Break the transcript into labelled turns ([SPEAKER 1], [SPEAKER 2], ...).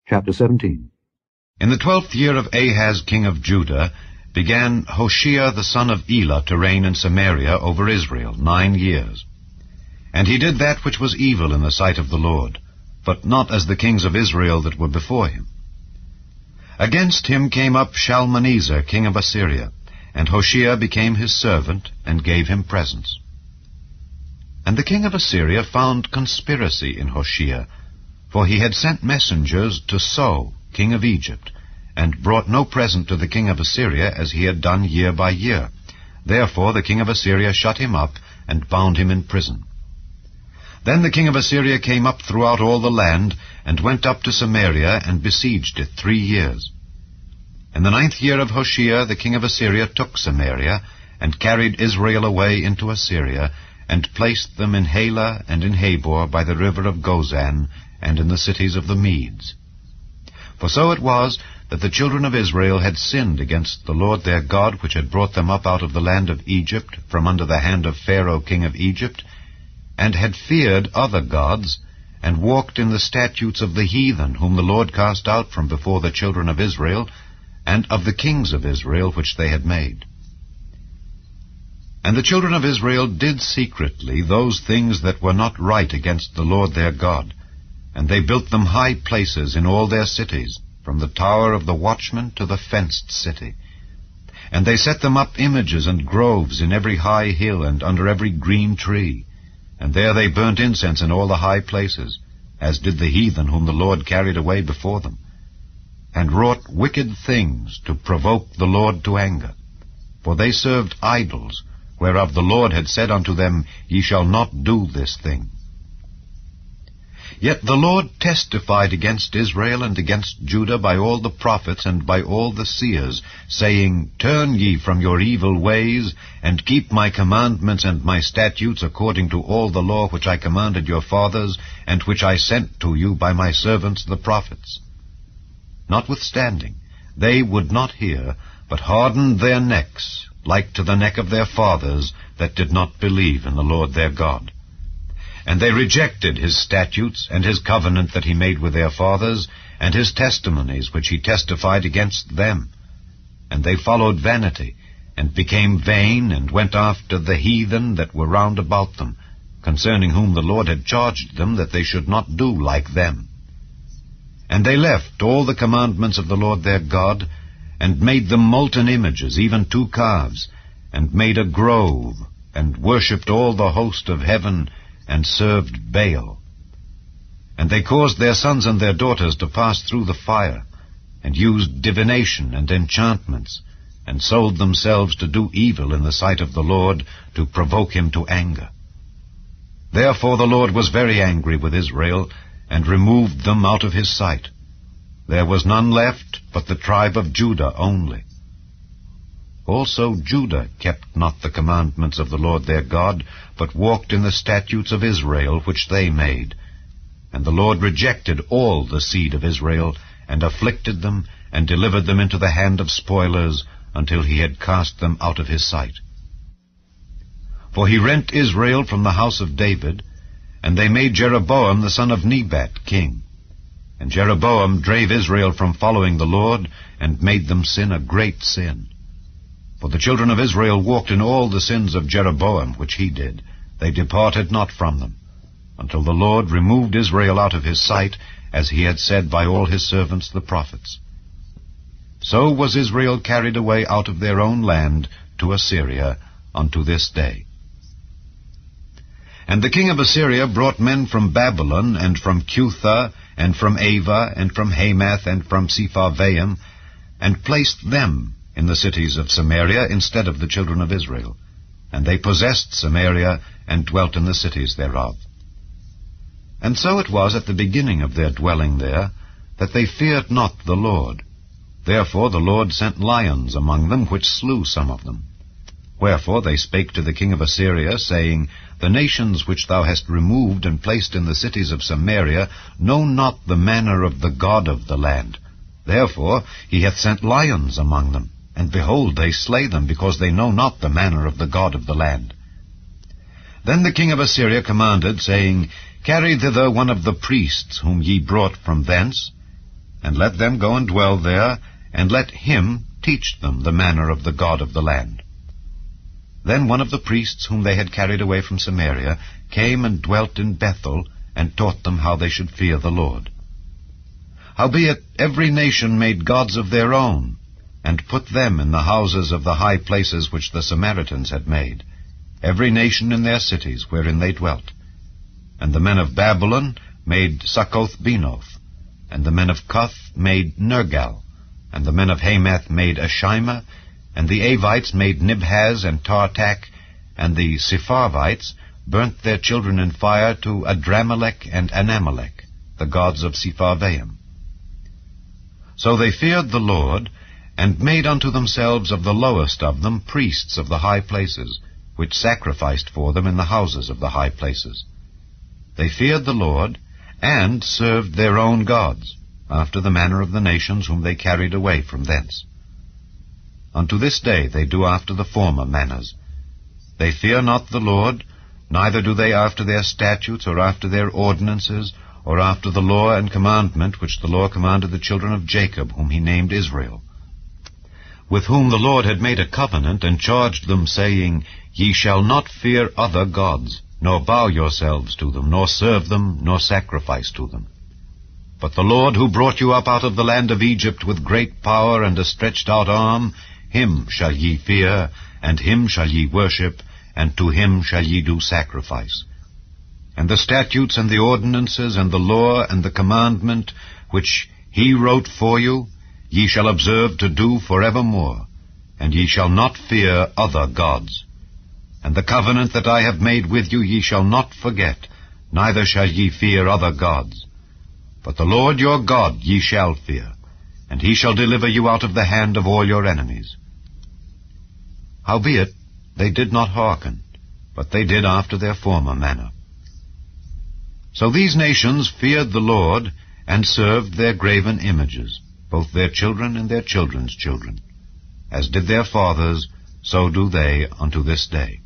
[SPEAKER 1] Chapter 17.
[SPEAKER 2] In the 12th year of Ahaz king of Judah began Hoshea the son of Elah to reign in Samaria over Israel 9 years. And he did that which was evil in the sight of the Lord, but not as the kings of Israel that were before him. Against him came up Shalmaneser king of Assyria, and Hoshea became his servant, and gave him presents. And the king of Assyria found conspiracy in Hoshea, for he had sent messengers to So, king of Egypt, and brought no present to the king of Assyria, as he had done year by year. Therefore the king of Assyria shut him up, and bound him in prison. Then the king of Assyria came up throughout all the land, and went up to Samaria, and besieged it 3 years. In the 9th year of Hoshea the king of Assyria took Samaria, and carried Israel away into Assyria, and placed them in Halah and in Habor by the river of Gozan, and in the cities of the Medes. For so it was that the children of Israel had sinned against the Lord their God, which had brought them up out of the land of Egypt, from under the hand of Pharaoh king of Egypt, and had feared other gods, and walked in the statutes of the heathen, whom the Lord cast out from before the children of Israel, and of the kings of Israel which they had made. And the children of Israel did secretly those things that were not right against the Lord their God, and they built them high places in all their cities, from the tower of the watchman to the fenced city. And they set them up images and groves in every high hill and under every green tree. And there they burnt incense in all the high places, as did the heathen whom the Lord carried away before them, and wrought wicked things to provoke the Lord to anger. For they served idols, whereof the Lord had said unto them, Ye shall not do this thing. Yet the Lord testified against Israel and against Judah by all the prophets and by all the seers, saying, Turn ye from your evil ways, and keep my commandments and my statutes according to all the law which I commanded your fathers, and which I sent to you by my servants the prophets. Notwithstanding, they would not hear, but hardened their necks, like to the neck of their fathers that did not believe in the Lord their God. And they rejected his statutes and his covenant that he made with their fathers, and his testimonies which he testified against them. And they followed vanity, and became vain, and went after the heathen that were round about them, concerning whom the Lord had charged them that they should not do like them. And they left all the commandments of the Lord their God, and made them molten images, even 2 calves, and made a grove, and worshipped all the host of heaven, and served Baal. And they caused their sons and their daughters to pass through the fire, and used divination and enchantments, and sold themselves to do evil in the sight of the Lord, to provoke him to anger. Therefore the Lord was very angry with Israel, and removed them out of his sight. There was none left but the tribe of Judah only. Also Judah kept not the commandments of the Lord their God, but walked in the statutes of Israel which they made. And the Lord rejected all the seed of Israel, and afflicted them, and delivered them into the hand of spoilers, until he had cast them out of his sight. For he rent Israel from the house of David, and they made Jeroboam the son of Nebat king. And Jeroboam drave Israel from following the Lord, and made them sin a great sin. For the children of Israel walked in all the sins of Jeroboam which he did. They departed not from them, until the Lord removed Israel out of his sight, as he had said by all his servants the prophets. So was Israel carried away out of their own land to Assyria unto this day. And the king of Assyria brought men from Babylon, and from Cutha, and from Ava, and from Hamath, and from Sepharvaim, and placed them in the cities of Samaria instead of the children of Israel. And they possessed Samaria, and dwelt in the cities thereof. And so it was at the beginning of their dwelling there, that they feared not the Lord. Therefore the Lord sent lions among them, which slew some of them. Wherefore they spake to the king of Assyria, saying, The nations which thou hast removed and placed in the cities of Samaria know not the manner of the God of the land. Therefore he hath sent lions among them, and behold, they slay them, because they know not the manner of the God of the land. Then the king of Assyria commanded, saying, Carry thither one of the priests whom ye brought from thence, and let them go and dwell there, and let him teach them the manner of the God of the land. Then one of the priests whom they had carried away from Samaria came and dwelt in Bethel, and taught them how they should fear the Lord. Howbeit every nation made gods of their own, and put them in the houses of the high places which the Samaritans had made, every nation in their cities wherein they dwelt. And the men of Babylon made Succoth-Benoth, and the men of Cuth made Nergal, and the men of Hamath made Ashima, and the Avites made Nibhaz and Tartak, and the Sepharvites burnt their children in fire to Adramelech and Anamelech, the gods of Sepharvaim. So they feared the Lord, and made unto themselves of the lowest of them priests of the high places, which sacrificed for them in the houses of the high places. They feared the Lord, and served their own gods, after the manner of the nations whom they carried away from thence. Unto this day they do after the former manners. They fear not the Lord, neither do they after their statutes, or after their ordinances, or after the law and commandment which the Lord commanded the children of Jacob, whom he named Israel, with whom the Lord had made a covenant, and charged them, saying, Ye shall not fear other gods, nor bow yourselves to them, nor serve them, nor sacrifice to them. But the Lord, who brought you up out of the land of Egypt with great power and a stretched out arm, him shall ye fear, and him shall ye worship, and to him shall ye do sacrifice. And the statutes and the ordinances and the law and the commandment which he wrote for you, ye shall observe to do forevermore, and ye shall not fear other gods. And the covenant that I have made with you ye shall not forget, neither shall ye fear other gods. But the Lord your God ye shall fear, and he shall deliver you out of the hand of all your enemies. Howbeit they did not hearken, but they did after their former manner. So these nations feared the Lord, and served their graven images, both their children and their children's children. As did their fathers, so do they unto this day.